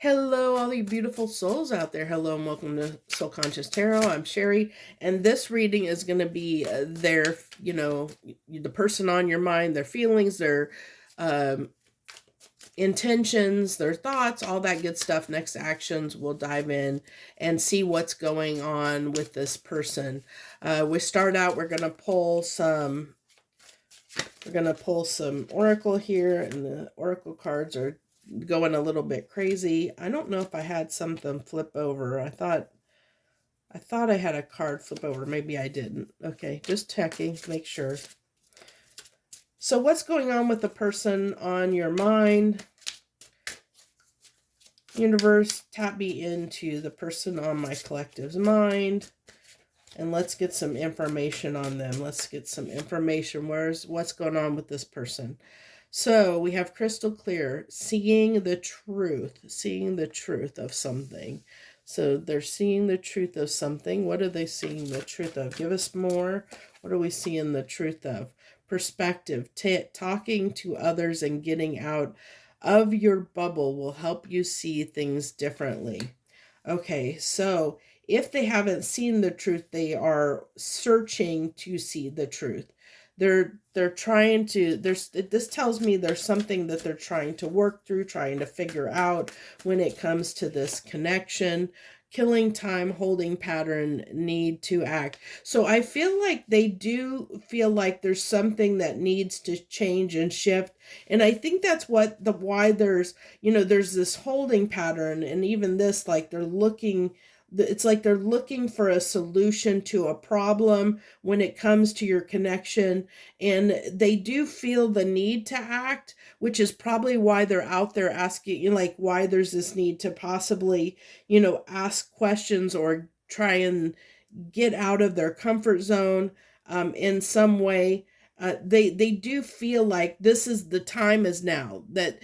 Hello, all you beautiful souls out there. Hello, and welcome to Soul Conscious Tarot. I'm Sherry, and this reading is going to be the person on your mind, their feelings, their um, intentions, their thoughts, all that good stuff. Next actions, we'll dive in and see what's going on with this person. We start out, we're going to pull some. We're going to pull some oracle here, and the oracle cards are going a little bit crazy. I don't know if I had something flip over. I thought I had a card flip over. Maybe I didn't. Okay, just checking, make sure. So what's going on with the person on your mind? Universe, tap me into the person on my collective's mind. And let's get some information on them. Let's get some information. What's going on with this person? So we have crystal clear, seeing the truth of something. So they're seeing the truth of something. What are they seeing the truth of? Give us more. What are we seeing the truth of? Perspective, talking to others and getting out of your bubble will help you see things differently. Okay, so if they haven't seen the truth, they are searching to see the truth. They're trying to, this tells me there's something that they're trying to work through, trying to figure out when it comes to this connection. Killing time, holding pattern, need to act. So I feel like they do feel like there's something that needs to change and shift. And I think that's why there's this holding pattern, and even this, like it's like they're looking for a solution to a problem when it comes to your connection. And they do feel the need to act, which is probably why they're out there asking, like why there's this need to possibly, ask questions or try and get out of their comfort zone in some way. They do feel like this is the time is now, that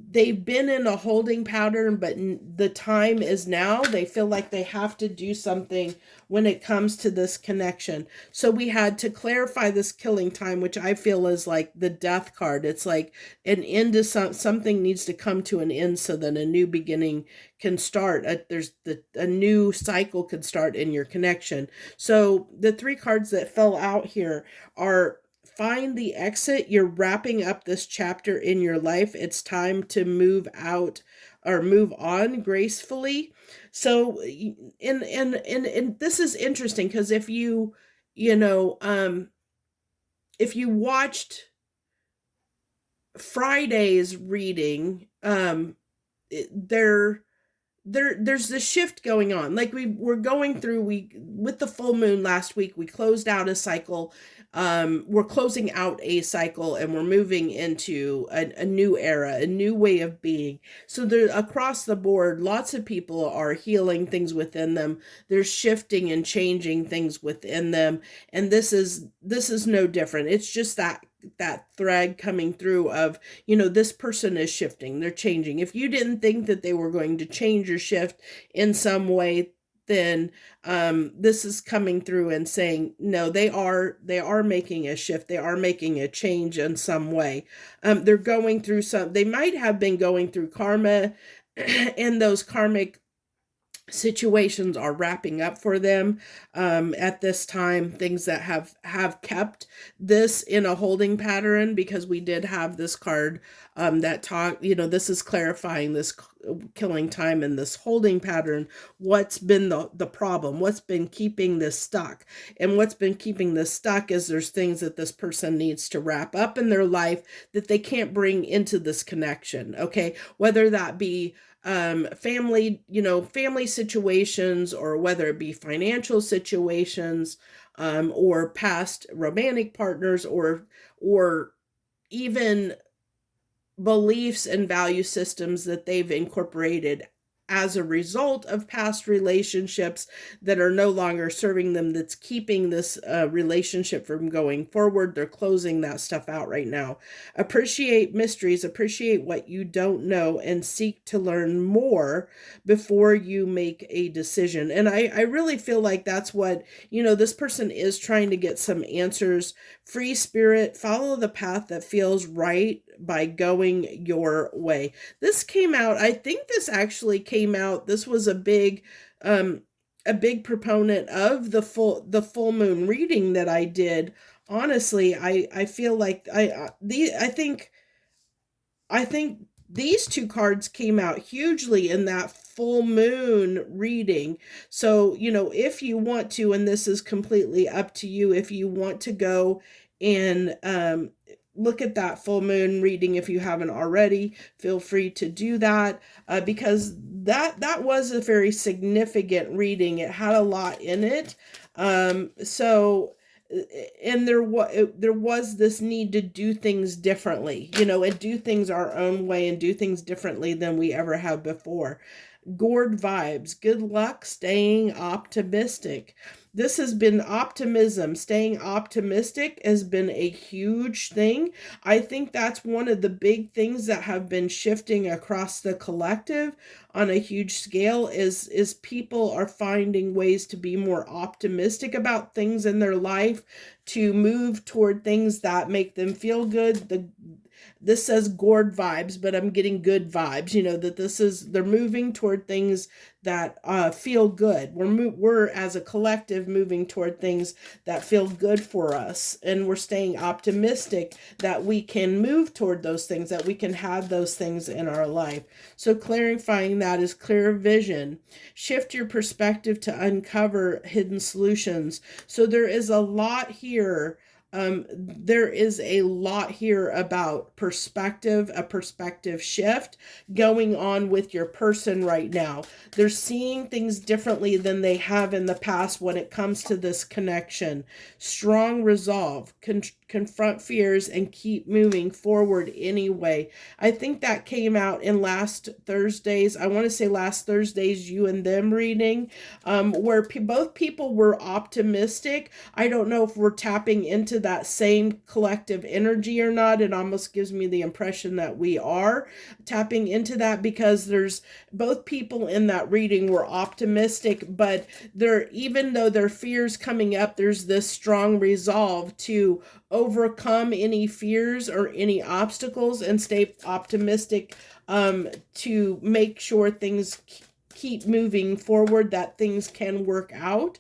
they've been in a holding pattern, but the time is now. They feel like they have to do something when it comes to this connection. So we had to clarify this killing time, which I feel is like the death card. It's like an end to something needs to come to an end so that a new beginning can start. A new cycle can start in your connection. So the three cards that fell out here are: find the exit. You're wrapping up this chapter in your life. It's time to move out or move on gracefully. So, and this is interesting because if you watched Friday's reading, there's this shift going on. Like we're going through, with the full moon last week, we closed out a cycle. We're closing out a cycle, and we're moving into a new era, a new way of being. So there, across the board, lots of people are healing things within them. They're shifting and changing things within them. And this is no different. It's just that thread coming through of, this person is shifting, they're changing. If you didn't think that they were going to change or shift in some way, then this is coming through and saying, no, they are making a shift. They are making a change in some way. They're going through they might have been going through karma, and those karmic situations are wrapping up for them at this time. Things that have kept this in a holding pattern, because we did have this card that this is clarifying this killing time and this holding pattern. What's been the problem? What's been keeping this stuck? And what's been keeping this stuck is there's things that this person needs to wrap up in their life that they can't bring into this connection. Okay, whether that be family situations, or whether it be financial situations, or past romantic partners, or even beliefs and value systems that they've incorporated as a result of past relationships that are no longer serving them, that's keeping this relationship from going forward. They're closing that stuff out right now. Appreciate mysteries, appreciate what you don't know, and seek to learn more before you make a decision. And I really feel like that's what, this person is trying to get some answers free spirit, follow the path that feels right by going your way. This came out, I think this actually came out, this was a big proponent of the full moon reading that I did. Honestly, I feel like I think these two cards came out hugely in that full moon reading. So, if you want to, and this is completely up to you, if you want to go and look at that full moon reading, if you haven't already, feel free to do that, because that was a very significant reading. It had a lot in it. So and there was this need to do things differently, and do things our own way and do things differently than we ever have before. Gourd vibes, good luck staying optimistic. This has been optimism. Staying optimistic has been a huge thing. I think that's one of the big things that have been shifting across the collective on a huge scale is people are finding ways to be more optimistic about things in their life, to move toward things that make them feel good. This says gourd vibes, but I'm getting good vibes, that they're moving toward things that feel good. We're as a collective moving toward things that feel good for us, and we're staying optimistic that we can move toward those things, that we can have those things in our life. So clarifying that is clear vision. Shift your perspective to uncover hidden solutions. So there is a lot here. There is a lot here about perspective, a perspective shift going on with your person right now. They're seeing things differently than they have in the past when it comes to this connection. Strong resolve, confront fears, and keep moving forward anyway. I think that came out in last Thursday's, I want to say last Thursday's You and Them reading, where both people were optimistic. I don't know if we're tapping into that same collective energy or not. It almost gives me the impression that we are tapping into that, because there's both people in that reading were optimistic, but even though their fears coming up, there's this strong resolve to overcome any fears or any obstacles and stay optimistic, to make sure things keep moving forward, that things can work out.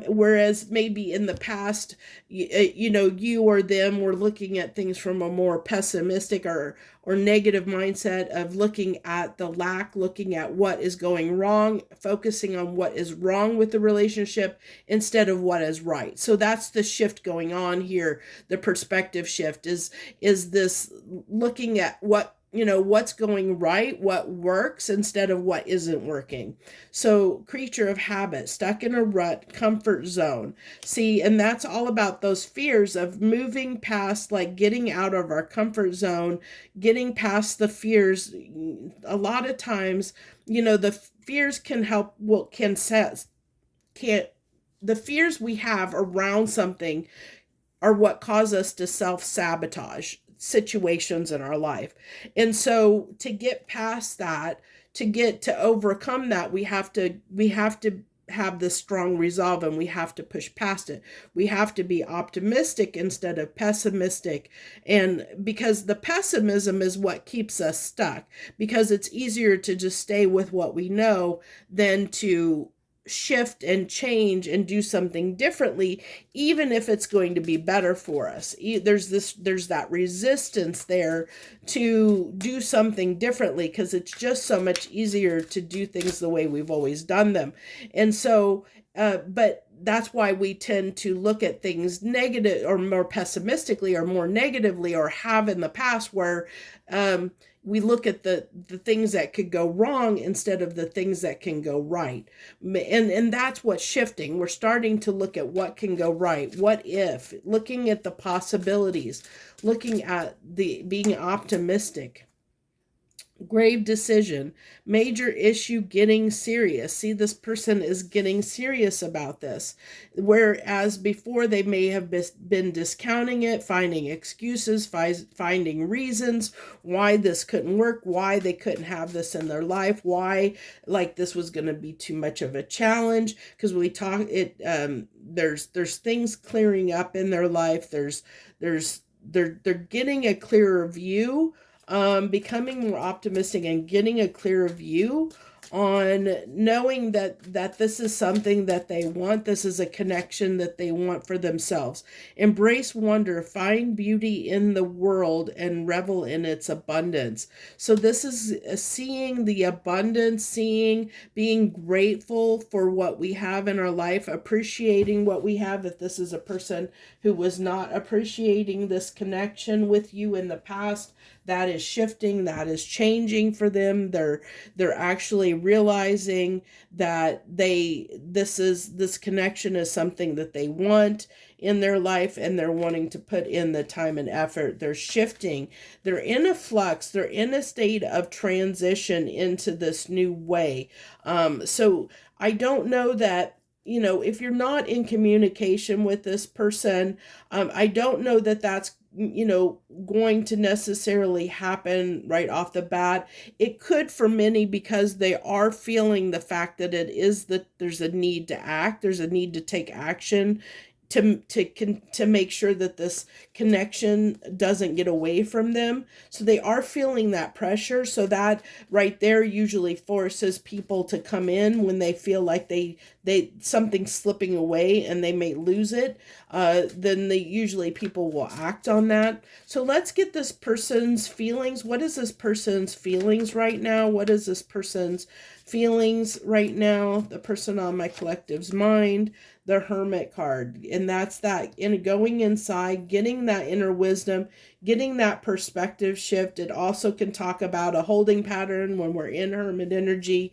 Whereas maybe in the past, you or them were looking at things from a more pessimistic or negative mindset of looking at the lack, looking at what is going wrong, focusing on what is wrong with the relationship instead of what is right. So that's the shift going on here. The perspective shift is this looking at what's going right, what works instead of what isn't working. So creature of habit, stuck in a rut, comfort zone. See, and that's all about those fears of moving past, like getting out of our comfort zone, getting past the fears. A lot of times, the fears can help, the fears we have around something are what cause us to self-sabotage situations in our life. And so to get past that, to overcome that, we have to have this strong resolve, and we have to push past it. We have to be optimistic instead of pessimistic. And because the pessimism is what keeps us stuck, because it's easier to just stay with what we know than to shift and change and do something differently, even if it's going to be better for us. There's that resistance there to do something differently, because it's just so much easier to do things the way we've always done them. And so but that's why we tend to look at things negative or more pessimistically or more negatively, or have in the past, where we look at the things that could go wrong instead of the things that can go right. And that's what's shifting. We're starting to look at what can go right. What if? Looking at the possibilities, looking at being optimistic. Grave decision, major issue, getting serious. See, this person is getting serious about this. Whereas before they may have been discounting it, finding excuses, finding reasons why this couldn't work, why they couldn't have this in their life, why like this was going to be too much of a challenge. Because we talk it, there's things clearing up in their life. They're getting a clearer view, becoming more optimistic and getting a clearer view on knowing that this is something that they want. This is a connection that they want for themselves. Embrace wonder, find beauty in the world, and revel in its abundance. So this is seeing the abundance, being grateful for what we have in our life, appreciating what we have. If this is a person who was not appreciating this connection with you in the past, that is shifting, that is changing for them. They're actually realizing that this connection is something that they want in their life, and they're wanting to put in the time and effort. They're shifting. They're in a flux. They're in a state of transition into this new way. So I don't know that, if you're not in communication with this person, I don't know that that's going to necessarily happen right off the bat. It could for many, because they are feeling the fact that there's a need to act, there's a need to take action to make sure that this connection doesn't get away from them. So they are feeling that pressure. So that right there usually forces people to come in when they feel like they something's slipping away and they may lose it. Then usually people will act on that. So let's get this person's feelings. What is this person's feelings right now? What is this person's feelings right now? The person on my collective's mind, the Hermit card. And that's that, in going inside, getting that inner wisdom, getting that perspective shift. It also can talk about a holding pattern when we're in Hermit energy.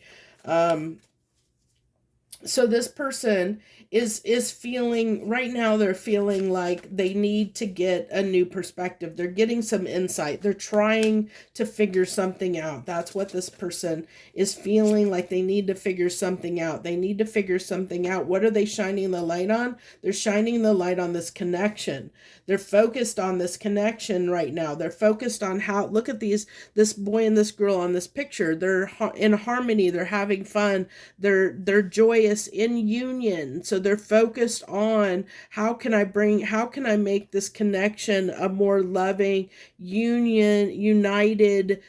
So this person is feeling right now, they're feeling like they need to get a new perspective. They're getting some insight. They're trying to figure something out. That's what this person is feeling like. They need to figure something out. They need to figure something out. What are they shining the light on? They're shining the light on this connection. They're focused on this connection right now. They're focused on how, look at this boy and this girl on this picture. They're in harmony. They're having fun. They're joyous in union. So they're focused on how can I make this connection a more loving, united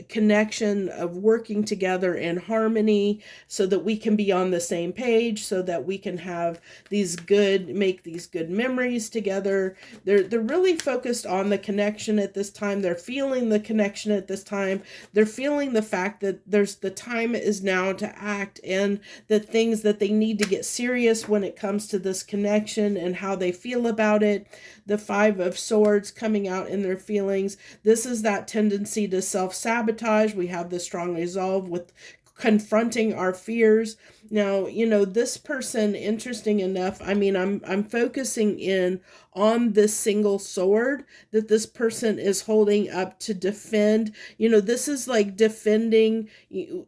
connection of working together in harmony, so that we can be on the same page, so that we can have make these good memories together. They're really focused on the connection at this time. They're feeling the connection at this time. They're feeling the fact that the time is now to act, and the things that they need to get serious when it comes to this connection and how they feel about it. The Five of Swords coming out in their feelings. This is that tendency to self-sabotage. We have the strong resolve with confronting our fears. Now, this person, interesting enough, I'm focusing in on this single sword that this person is holding up to defend. This is like defending.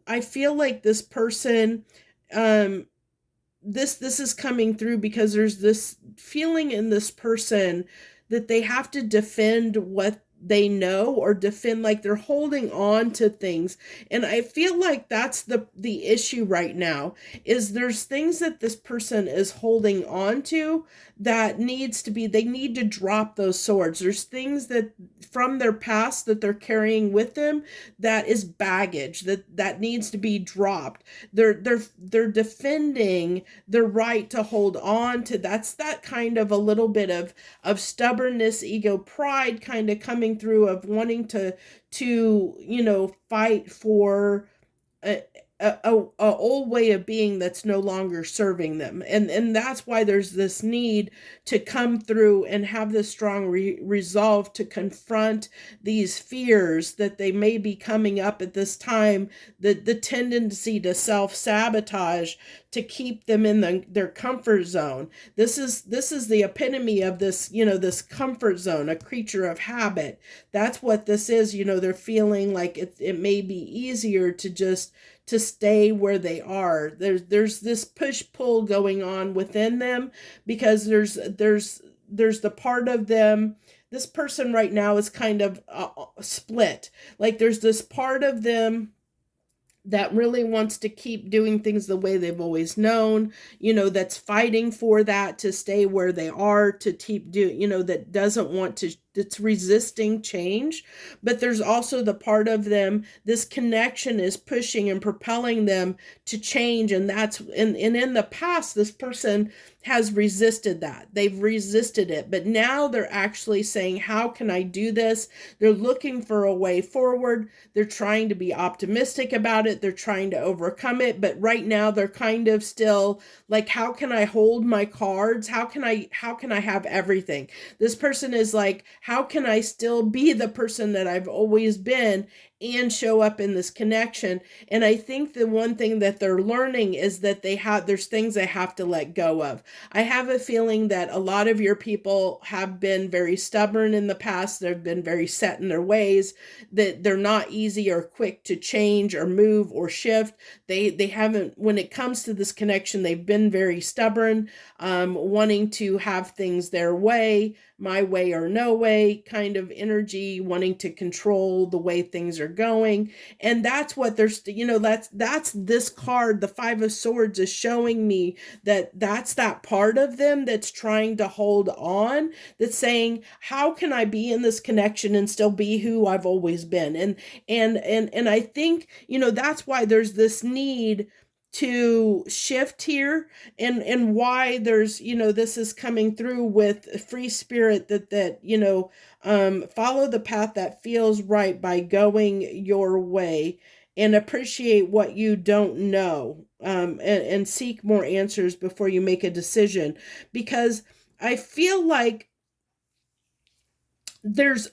I feel like this person, this is coming through because there's this feeling in this person that they have to defend what they know, or defend, like they're holding on to things. And I feel like that's the issue right now, is there's things that this person is holding on to that they need to drop those swords. There's things that from their past that they're carrying with them that is baggage that needs to be dropped. They're defending the right to hold on to. That's that kind of a little bit of stubbornness, ego, pride kind of coming through, of wanting to fight for a old way of being that's no longer serving them. And that's why there's this need to come through and have this strong resolve to confront these fears that they may be coming up at this time, the tendency to self-sabotage, to keep them in their comfort zone. This is the epitome of this, this comfort zone, a creature of habit. That's what this is. They're feeling like it may be easier to just to stay where they are. There's this push pull going on within them, because there's the part of them. This person right now is kind of split. Like there's this part of them that really wants to keep doing things the way they've always known, that's fighting for that, to stay where they are, to keep doing, that doesn't want to, that's resisting change. But there's also the part of them, this connection is pushing and propelling them to change. And that's, and in the past, this person has resisted that. They've resisted it. But now they're actually saying, how can I do this? They're looking for a way forward. They're trying to be optimistic about it. They're trying to overcome it. But right now they're kind of still like, how can I hold my cards? How can I have everything? This person is like, how can I still be the person that I've always been and show up in this connection? And I think the one thing that they're learning is that there's things they have to let go of. I have a feeling that a lot of your people have been very stubborn in the past. They've been very set in their ways, that they're not easy or quick to change or move or shift. They haven't, when it comes to this connection, they've been very stubborn, wanting to have things their way, my way or no way kind of energy, wanting to control the way things are going. And that's what there's, that's this card, the Five of Swords, is showing me that's that part of them that's trying to hold on, that's saying, how can I be in this connection and still be who I've always been? And I think, that's why there's this need to shift here, and why there's, this is coming through with free spirit, that follow the path that feels right by going your way, and appreciate what you don't know, and seek more answers before you make a decision. Because I feel like there's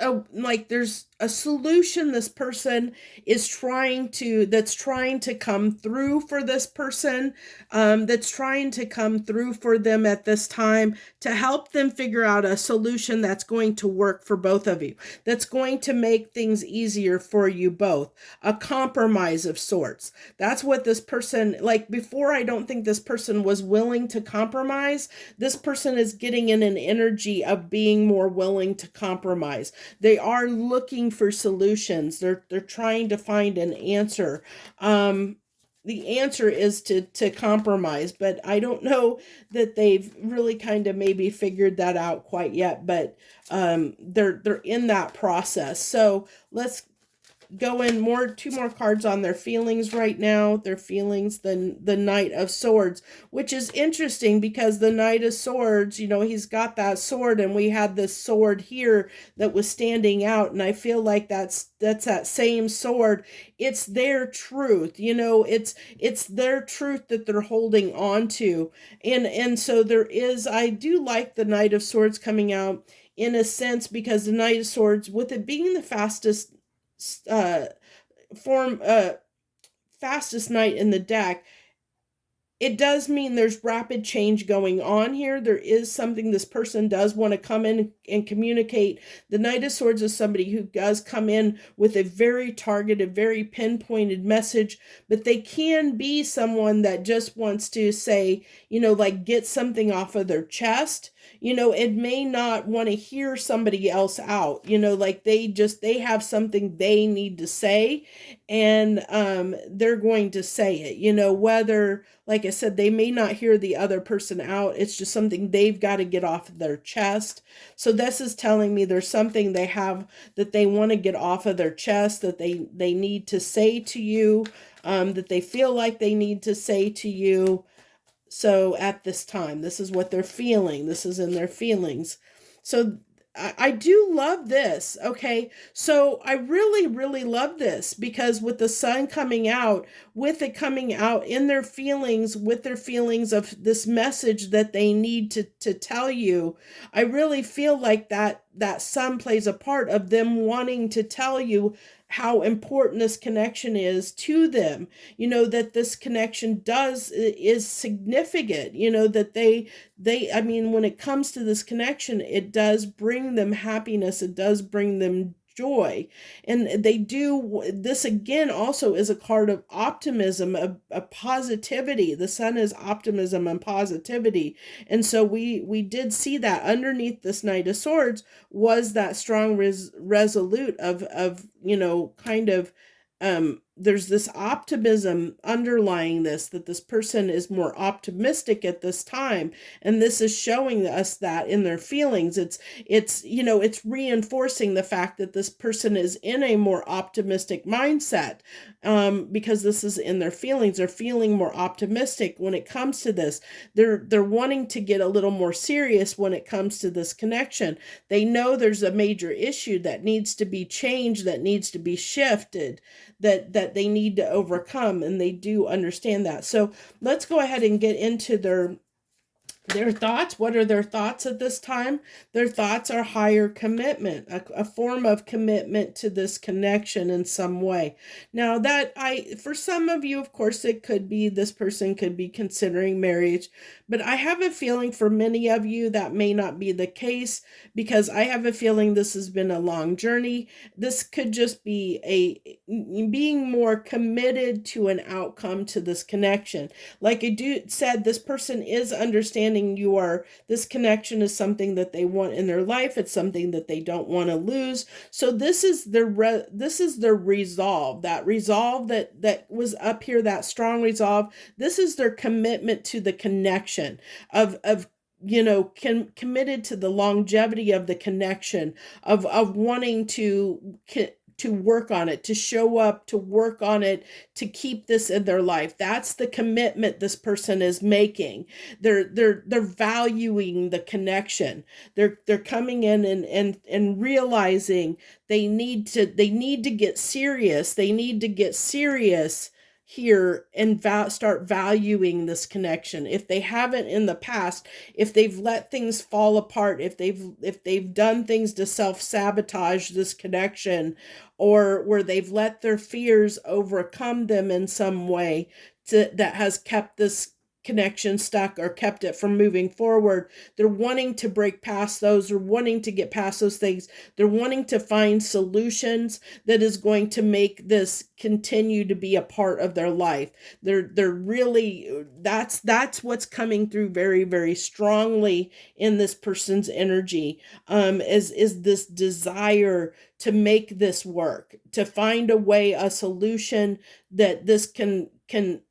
a solution this person is that's trying to come through for this person, that's trying to come through for them at this time, to help them figure out a solution that's going to work for both of you, that's going to make things easier for you both, a compromise of sorts. That's what this person, like before, I don't think this person was willing to compromise. This person is getting in an energy of being more willing to compromise. They are looking for solutions. They're trying to find an answer. The answer is to compromise, but I don't know that they've really kind of maybe figured that out quite yet, but they're in that process. So let's go in two more cards on their feelings right now. Their feelings, the Knight of Swords, which is interesting because the Knight of Swords, he's got that sword, and we had this sword here that was standing out, and I feel like that's that same sword. It's their truth, it's their truth that they're holding on to. And so I do like the Knight of Swords coming out in a sense, because the Knight of Swords, with it being the fastest fastest knight in the deck, it does mean there's rapid change going on here. There is something this person does want to come in and communicate. The Knight of Swords is somebody who does come in with a very targeted, very pinpointed message, but they can be someone that just wants to say, get something off of their chest. It may not want to hear somebody else out, they have something they need to say, and they're going to say it, whether, like I said, they may not hear the other person out. It's just something they've got to get off of their chest. So this is telling me there's something they have that they want to get off of their chest, that they need to say to you, that they feel like they need to say to you. So at this time, this is what they're feeling. This is in their feelings. So I do love this. Okay. So I really, really love this, because with the Sun coming out, with it coming out in their feelings, with their feelings of this message that they need to tell you, I really feel like that Sun plays a part of them wanting to tell you how important this connection is to them, that this connection is significant, that I mean, when it comes to this connection, it does bring them happiness, it does bring them joy. And they do this. Again, also is a card of optimism, of positivity. The sun is optimism and positivity. And so we did see that underneath this Knight of Swords was that strong resolute of kind of there's this optimism underlying this, that this person is more optimistic at this time, and this is showing us that in their feelings. It's reinforcing the fact that this person is in a more optimistic mindset, because this is in their feelings. They're feeling more optimistic when it comes to this. They're wanting to get a little more serious when it comes to this connection. They know there's a major issue that needs to be changed, that needs to be shifted, that they need to overcome, and they do understand that. So let's go ahead and get into their thoughts. What are their thoughts at this time? Their thoughts are higher commitment, a form of commitment to this connection in some way. Now for some of you, of course, it could be this person could be considering marriage, but I have a feeling for many of you that may not be the case, because I have a feeling this has been a long journey. This could just be being more committed to an outcome to this connection. Like I said, this person is understanding this connection is something that they want in their life. It's something that they don't want to lose. So this is their resolve, that resolve that was up here, that strong resolve. This is their commitment to the connection of committed to the longevity of the connection, of wanting to work on it, to show up, to work on it, to keep this in their life. That's the commitment this person is making. They're valuing the connection. They're coming in and realizing they need to get serious. They need to get serious here and start valuing this connection. If they haven't in the past, if they've let things fall apart, if they've done things to self-sabotage this connection, or where they've let their fears overcome them in some way that has kept this connection stuck or kept it from moving forward, they're wanting to break past those, or wanting to get past those things. They're wanting to find solutions that is going to make this continue to be a part of their life. They're really, that's what's coming through very, very strongly in this person's energy, is this desire to make this work, to find a way, a solution that this can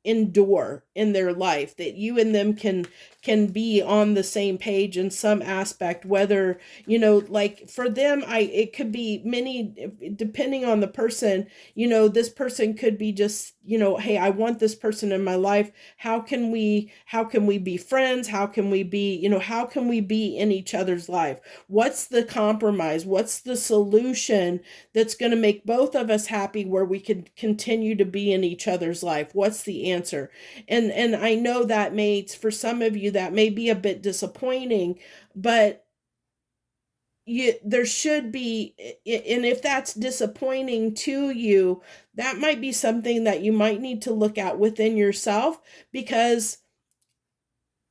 endure in their life, that you and them can be on the same page in some aspect. Whether, like for them, it could be many, depending on the person. This person could be just, hey, I want this person in my life. How can we be friends? How can we be, how can we be in each other's life? What's the compromise? What's the solution that's going to make both of us happy, where we can continue to be in each other's life? What's the answer? And I know that for some of you, that may be a bit disappointing, but there should be, and if that's disappointing to you, that might be something that you might need to look at within yourself, because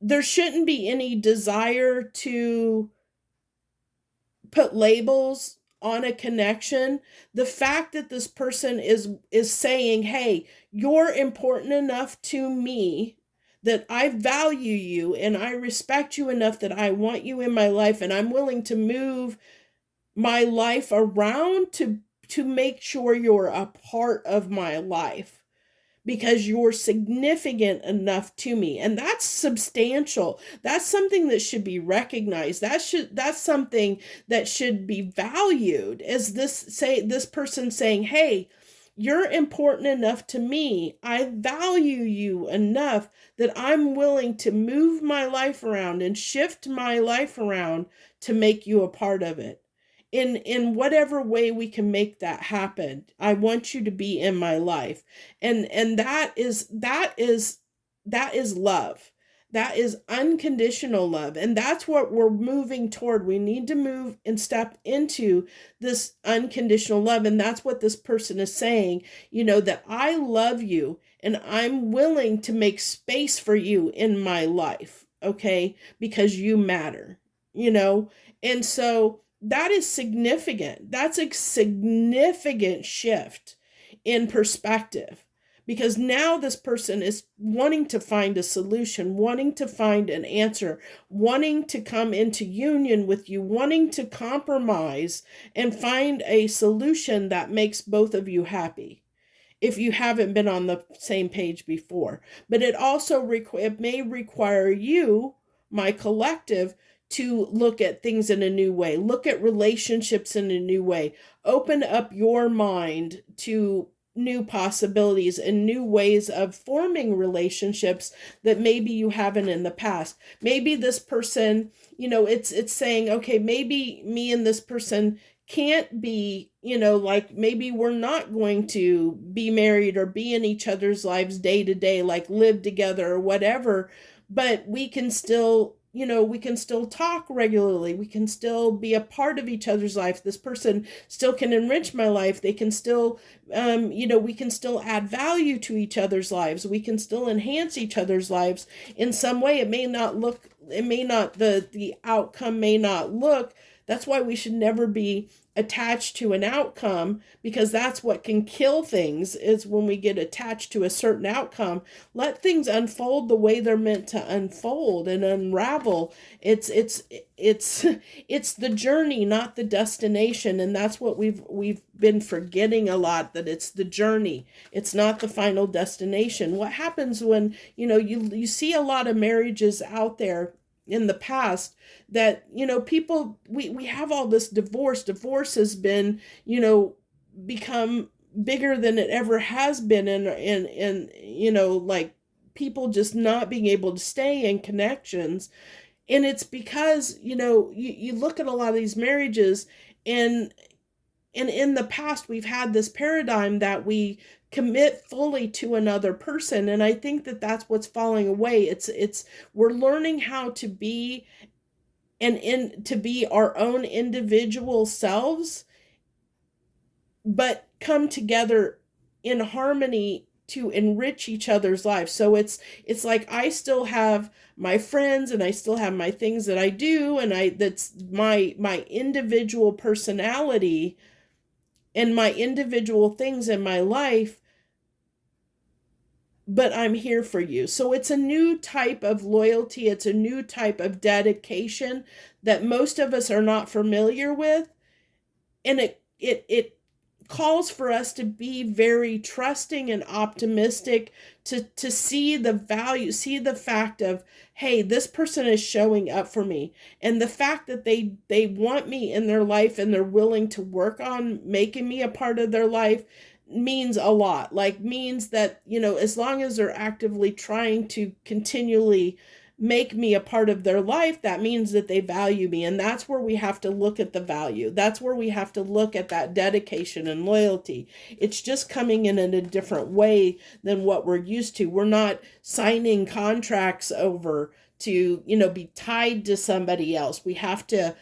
there shouldn't be any desire to put labels on a connection. The fact that this person is saying, hey, you're important enough to me, that I value you and I respect you enough that I want you in my life, and I'm willing to move my life around to make sure you're a part of my life, because you're significant enough to me. And that's substantial. That's something that should be recognized. That's something that should be valued, as this person saying, hey, you're important enough to me. I value you enough that I'm willing to move my life around and shift my life around to make you a part of it. In whatever way we can make that happen, I want you to be in my life. And that is love. That is unconditional love. And that's what we're moving toward. We need to move and step into this unconditional love. And that's what this person is saying, that I love you and I'm willing to make space for you in my life. Okay. Because you matter, you know? And so that is significant. That's a significant shift in perspective, because now this person is wanting to find a solution, wanting to find an answer, wanting to come into union with you, wanting to compromise and find a solution that makes both of you happy, if you haven't been on the same page before. But it also it may require you, my collective, to look at things in a new way, look at relationships in a new way, open up your mind to new possibilities and new ways of forming relationships that maybe you haven't in the past. Maybe this person, it's saying, okay, maybe me and this person can't be, like maybe we're not going to be married or be in each other's lives day to day, like live together or whatever, but we can still, we can still talk regularly. We can still be a part of each other's life. This person still can enrich my life. They can still, we can still add value to each other's lives. We can still enhance each other's lives in some way. It may not look, the outcome may not look. That's why we should never be attached to an outcome, because that's what can kill things, is when we get attached to a certain outcome. Let things unfold the way they're meant to unfold and unravel. It's the journey, not the destination. And that's what we've been forgetting a lot, that it's the journey. It's not the final destination. What happens when, you see a lot of marriages out there in the past that, people, we have all this divorce has been, become bigger than it ever has been, and like people just not being able to stay in connections. And it's because, you look at a lot of these marriages, and in the past we've had this paradigm that we commit fully to another person, and I think that that's what's falling away. It's we're learning how to be to be our own individual selves, but come together in harmony to enrich each other's lives. So it's like I still have my friends and I still have my things that I do, and that's my individual personality and my individual things in my life, but I'm here for you. So it's a new type of loyalty. It's a new type of dedication that most of us are not familiar with. And it calls for us to be very trusting and optimistic, to see the value, see the fact of, hey, this person is showing up for me, and the fact that they want me in their life and they're willing to work on making me a part of their life means a lot. Like, means that, as long as they're actively trying to continually make me a part of their life, that means that they value me. And that's where we have to look at the value. That's where we have to look at that dedication and loyalty. It's just coming in a different way than what we're used to. We're not signing contracts over to, be tied to somebody else. We have to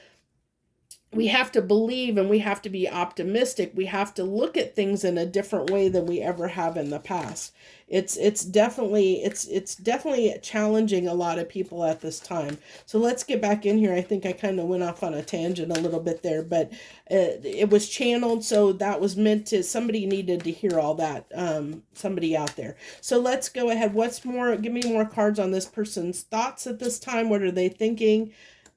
believe, and we have to be optimistic. We have to look at things in a different way than we ever have in the past. It's definitely challenging a lot of people at this time. So let's get back in here. I think I kind of went off on a tangent a little bit there, but it was channeled, so that was meant to, somebody needed to hear all that, somebody out there. So let's go ahead. What's more? Give me more cards on this person's thoughts at this time. What are they thinking?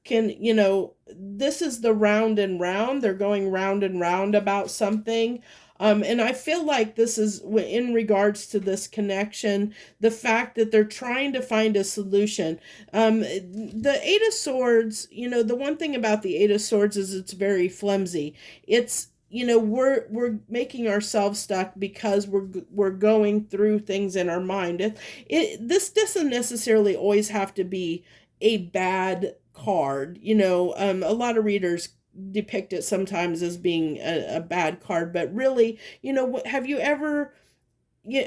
This is the round and round. They're going round and round about something. And I feel like this is in regards to this connection, the fact that they're trying to find a solution. The Eight of Swords, the one thing about the Eight of Swords is it's very flimsy. It's, we're making ourselves stuck because we're going through things in our mind. This doesn't necessarily always have to be a bad card. A lot of readers depict it sometimes as being a bad card, but really, have you ever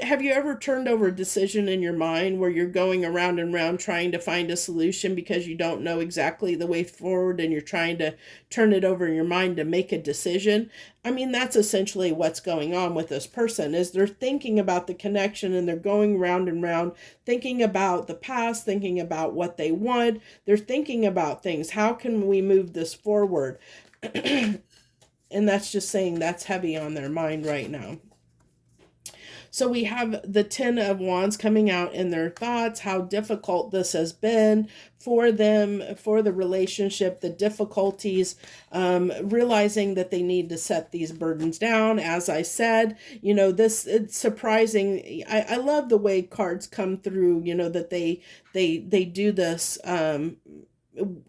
have you ever turned over a decision in your mind where you're going around and around trying to find a solution because you don't know exactly the way forward, and you're trying to turn it over in your mind to make a decision? I mean, that's essentially what's going on with this person, is they're thinking about the connection, and they're going round and round, thinking about the past, thinking about what they want. They're thinking about things. How can we move this forward? And that's just saying that's heavy on their mind right now. So we have the Ten of Wands coming out in their thoughts, how difficult this has been for them, for the relationship, the difficulties, realizing that they need to set these burdens down. As I said, this, it's surprising. I love the way cards come through, that they do this,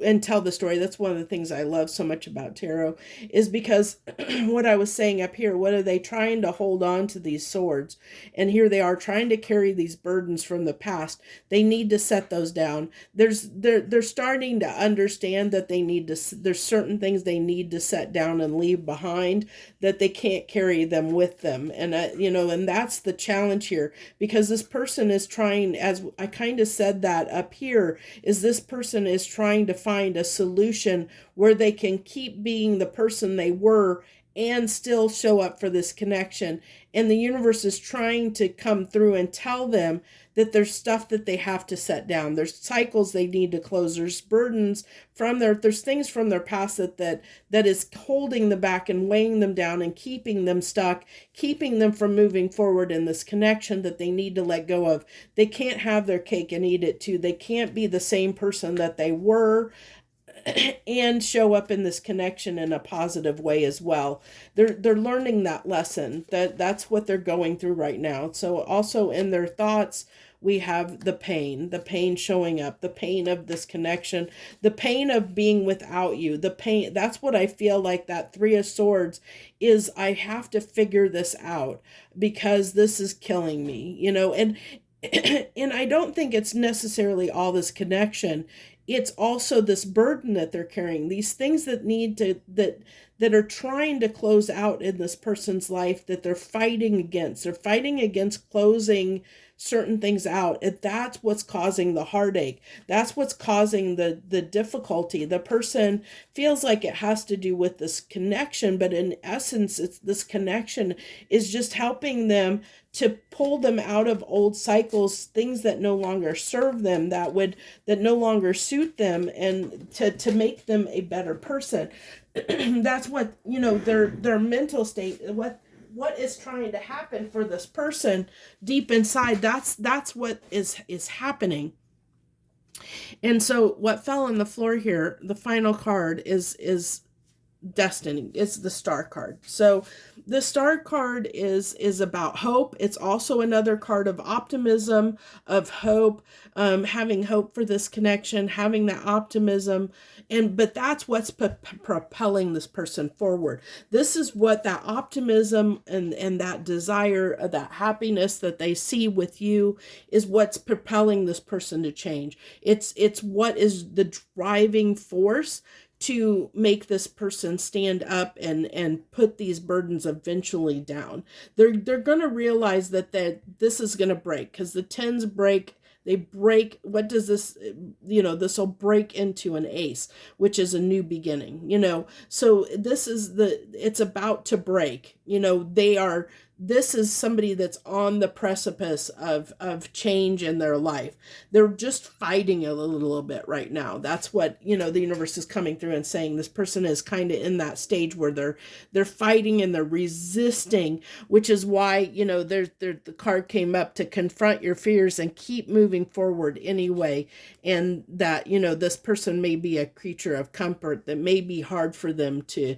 and tell the story. That's one of the things I love so much about tarot, is because what I was saying up here, what are they trying to hold on to these swords? And here they are trying to carry these burdens from the past. They need to set those down. They're starting to understand that there's certain things they need to set down and leave behind, that they can't carry them with them. And and that's the challenge here, because this person is trying, as I kind of said that up here, is this person is trying to find a solution where they can keep being the person they were and still show up for this connection. And the universe is trying to come through and tell them that there's stuff that they have to set down. There's cycles they need to close. There's burdens there's things from their past that is holding them back and weighing them down and keeping them stuck, keeping them from moving forward in this connection that they need to let go of. They can't have their cake and eat it too. They can't be the same person that they were and show up in this connection in a positive way as well. They're learning that lesson. That's what they're going through right now. So also in their thoughts, we have the pain showing up, the pain of this connection, the pain of being without you, the pain. That's what I feel like that Three of Swords is. I have to figure this out because this is killing me, and and I don't think it's necessarily all this connection. It's also this burden that they're carrying, these things that need to, that are trying to close out in this person's life, that they're fighting against. They're fighting against closing certain things out. And that's what's causing the heartache. That's what's causing the difficulty. The person feels like it has to do with this connection, but in essence, it's this connection is just helping them to pull them out of old cycles, things that no longer serve them, that no longer suit them, and to make them a better person. That's what, their mental state, what is trying to happen for this person deep inside. That's what is happening. And so what fell on the floor here, the final card is destiny. It's the Star card. So the Star card is about hope. It's also another card of optimism, of hope, having hope for this connection, having that optimism. But that's what's propelling this person forward. This is what that optimism and that desire, that happiness that they see with you, is what's propelling this person to change. It's what is the driving force to make this person stand up and put these burdens eventually down. They're going to realize that this is going to break, because the tens break. They break. What does this, this will break into an ace, which is a new beginning, so it's about to break. This is somebody that's on the precipice of change in their life. They're just fighting a little bit right now. That's what, the universe is coming through and saying. This person is kind of in that stage where they're fighting and they're resisting, which is why, the card came up to confront your fears and keep moving forward anyway. And that, this person may be a creature of comfort, that may be hard for them to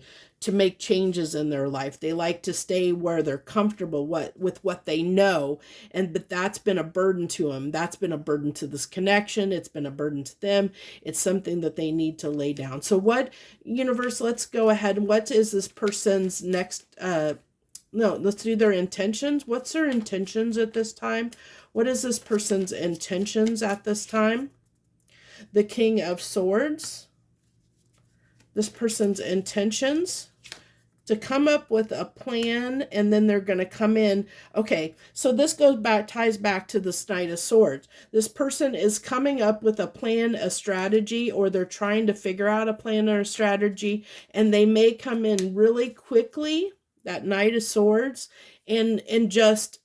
make changes in their life. They like to stay where they're comfortable with what they know. But that's been a burden to them. That's been a burden to this connection. It's been a burden to them. It's something that they need to lay down. So what, universe, let's go ahead. What is this person's next, let's do their intentions. What's their intentions at this time? What is this person's intentions at this time? The King of Swords. This person's intentions. to come up with a plan, and then they're going to come in. Okay, so this ties back to the Knight of Swords. This person is coming up with a plan, a strategy, or they're trying to figure out a plan or a strategy, and they may come in really quickly, that Knight of Swords, and just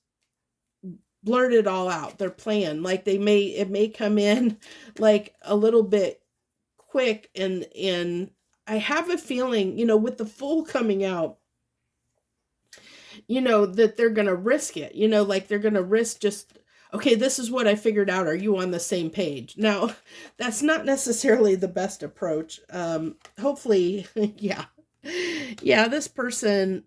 blurt it all out, their plan. Like it may come in like a little bit quick, and I have a feeling, with the Fool coming out, that they're going to risk it, like they're going to risk just, okay, this is what I figured out. Are you on the same page? Now, that's not necessarily the best approach. Hopefully, yeah. Yeah, this person,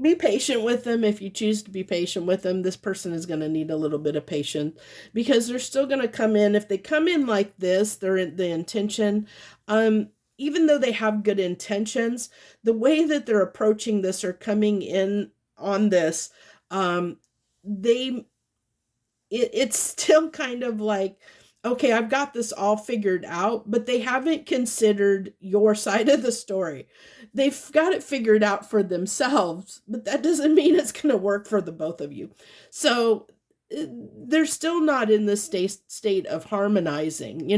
be patient with them. If you choose to be patient with them, this person is going to need a little bit of patience, because they're still going to come in. If they come in like this, they're in the intention, even though they have good intentions, the way that they're approaching this or coming in on this, it's still kind of like, okay, I've got this all figured out, but they haven't considered your side of the story. They've got it figured out for themselves, but that doesn't mean it's going to work for the both of you. So they're still not in the state of harmonizing,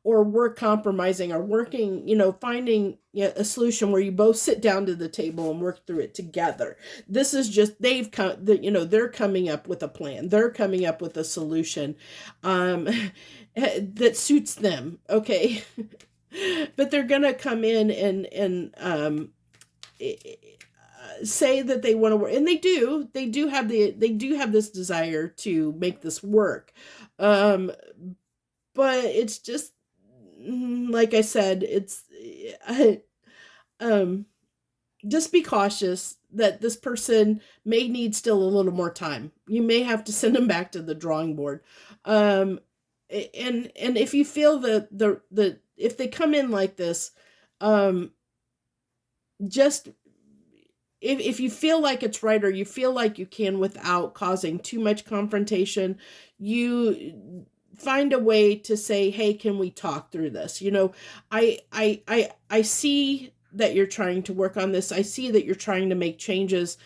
or work compromising, or working, finding a solution where you both sit down to the table and work through it together. This is just, they're coming up with a plan. They're coming up with a solution that suits them. Okay. But they're going to come in and say that they want to work, and they do have this desire to make this work, but it's just, like I said, it's just be cautious that this person may need still a little more time. You may have to send them back to the drawing board, and if you feel that if they come in like this, just if you feel like it's right, or you feel like you can without causing too much confrontation, you find a way to say, hey, can we talk through this? I see that you're trying to work on this. I see that you're trying to make changes.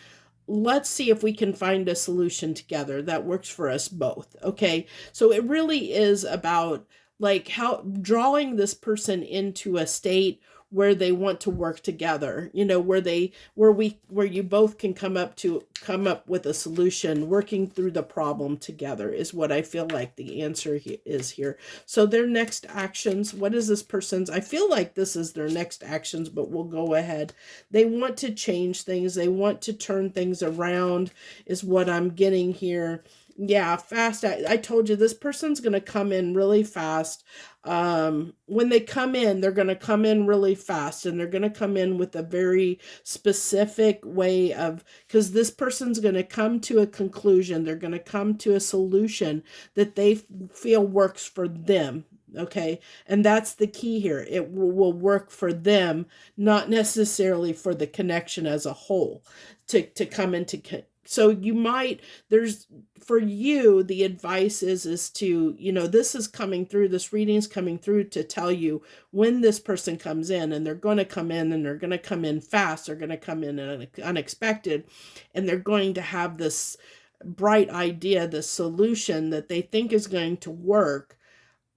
Let's see if we can find a solution together that works for us both. Okay. So it really is about like how drawing this person into a state where they want to work together, where you both can come up with a solution. Working through the problem together is what I feel like the answer is here. So their next actions, what is this person's? I feel like this is their next actions, but we'll go ahead. They want to change things. They want to turn things around is what I'm getting here. Yeah, fast. I told you this person's going to come in really fast. When they come in, they're going to come in really fast, and they're going to come in with a very specific way of, because this person's going to come to a conclusion. They're going to come to a solution that they feel works for them. Okay. And that's the key here. It will work for them, not necessarily for the connection as a whole to come into. So for you, the advice is to, this is coming through, this reading is coming through to tell you when this person comes in, and they're going to come in, and they're going to come in fast. They're going to come in unexpected, and they're going to have this bright idea, the solution that they think is going to work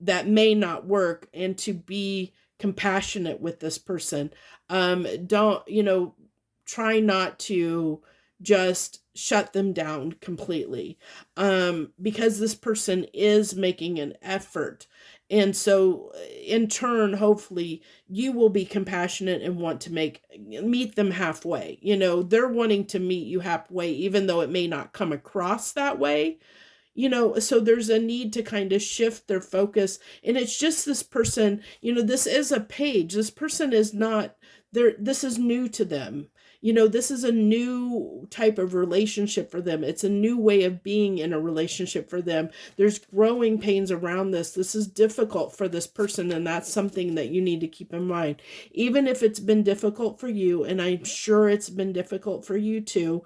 that may not work, and to be compassionate with this person. Try not to just shut them down completely, because this person is making an effort. And so in turn, hopefully you will be compassionate and want to meet them halfway. They're wanting to meet you halfway, even though it may not come across that way. So there's a need to kind of shift their focus. And it's just this person, this is a page. This person is not there. This is new to them. This is a new type of relationship for them. It's a new way of being in a relationship for them. There's growing pains around this. This is difficult for this person, and that's something that you need to keep in mind. Even if it's been difficult for you, and I'm sure it's been difficult for you too,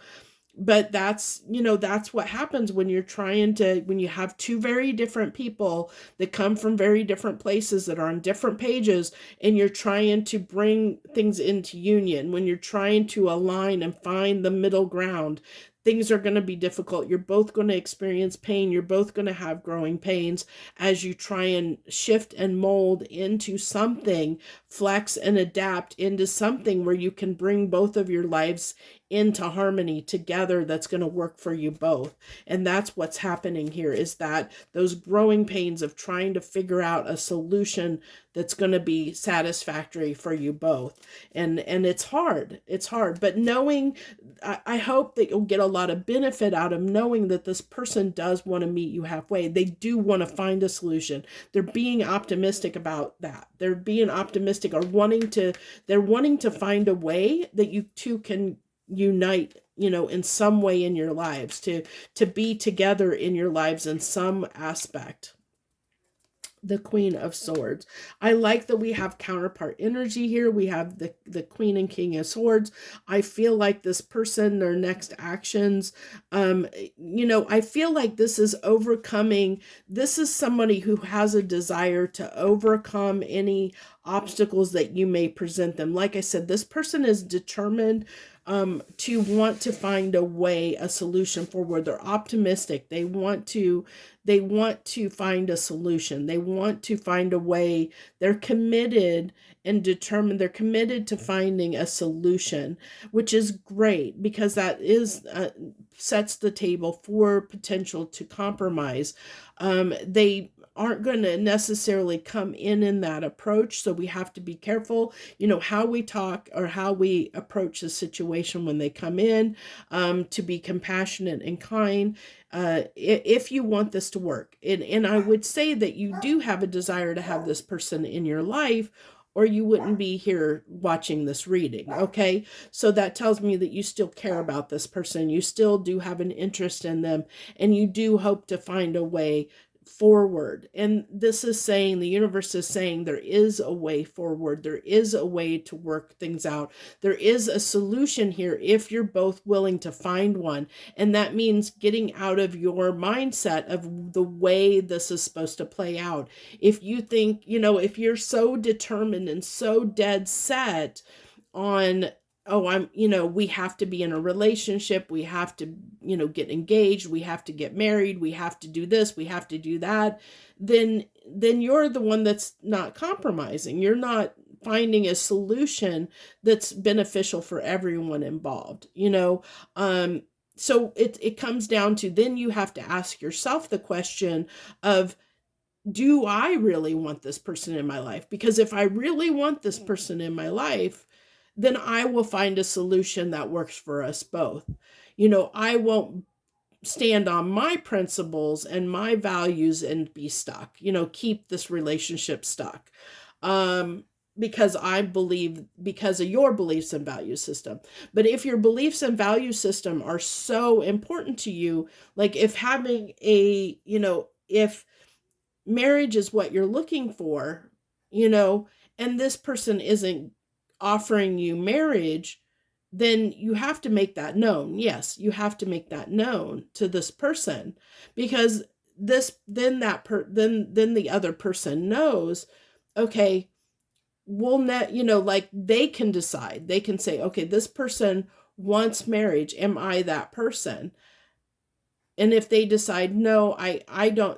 But that's, that's what happens when when you have two very different people that come from very different places that are on different pages, and you're trying to bring things into union, when you're trying to align and find the middle ground. Things are going to be difficult. You're both going to experience pain. You're both going to have growing pains as you try and shift and mold into something, flex and adapt into something where you can bring both of your lives into harmony together, that's going to work for you both. And that's what's happening here, is that those growing pains of trying to figure out a solution that's going to be satisfactory for you both. And it's hard, but knowing, I hope that you'll get a lot of benefit out of knowing that this person does want to meet you halfway. They do want to find a solution. They're being optimistic about that. They're being optimistic, or they're wanting to find a way that you two can unite, in some way in your lives, to be together in your lives in some aspect. The Queen of Swords. I like that we have counterpart energy here. We have the Queen and King of Swords. I feel like this person, their next actions, I feel like this is overcoming. This is somebody who has a desire to overcome any obstacles that you may present them. Like I said, this person is determined to want to find a way, a solution forward. They're optimistic. They want to find a solution. They want to find a way. They're committed and determined. They're committed to finding a solution, which is great, because that is sets the table for potential to compromise. They aren't going to necessarily come in that approach, so we have to be careful, how we talk or how we approach the situation when they come in, to be compassionate and kind, if you want this to work. And I would say that you do have a desire to have this person in your life, or you wouldn't be here watching this reading, okay? So that tells me that you still care about this person. You still do have an interest in them, and you do hope to find a way forward. And this is saying, the universe is saying, there is a way forward. There is a way to work things out. There is a solution here if you're both willing to find one. And that means getting out of your mindset of the way this is supposed to play out. If you think, if you're so determined and so dead set on, oh, we have to be in a relationship, we have to, get engaged, we have to get married, we have to do this, we have to do that, then you're the one that's not compromising. You're not finding a solution that's beneficial for everyone involved, so it comes down to, then you have to ask yourself the question of, do I really want this person in my life? Because if I really want this person in my life, then I will find a solution that works for us both. I won't stand on my principles and my values and be stuck, keep this relationship stuck. Because I believe, because of your beliefs and value system. But if your beliefs and value system are so important to you, like if having if marriage is what you're looking for, and this person isn't offering you marriage, then you have to make that known. Yes, you have to make that known to this person, because then the other person knows, okay, like they can decide. They can say, okay, this person wants marriage. Am I that person? And if they decide, no,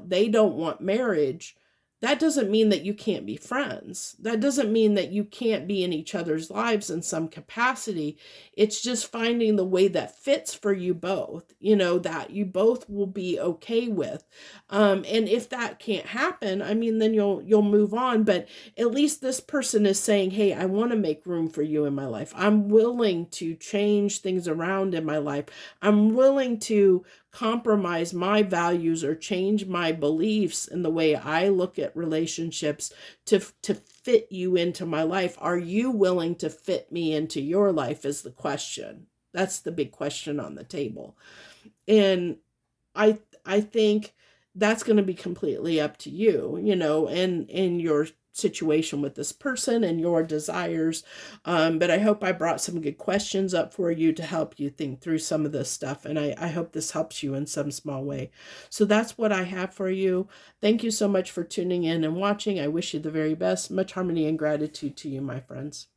they don't want marriage, that doesn't mean that you can't be friends. That doesn't mean that you can't be in each other's lives in some capacity. It's just finding the way that fits for you both, that you both will be okay with. And if that can't happen, then you'll move on. But at least this person is saying, hey, I want to make room for you in my life. I'm willing to change things around in my life. I'm willing to compromise my values or change my beliefs in the way I look at relationships to fit you into my life. Are you willing to fit me into your life is the question. That's the big question on the table. And I think that's going to be completely up to you, and your situation with this person and your desires. But I hope I brought some good questions up for you to help you think through some of this stuff. And I hope this helps you in some small way. So that's what I have for you. Thank you so much for tuning in and watching. I wish you the very best. Much harmony and gratitude to you, my friends.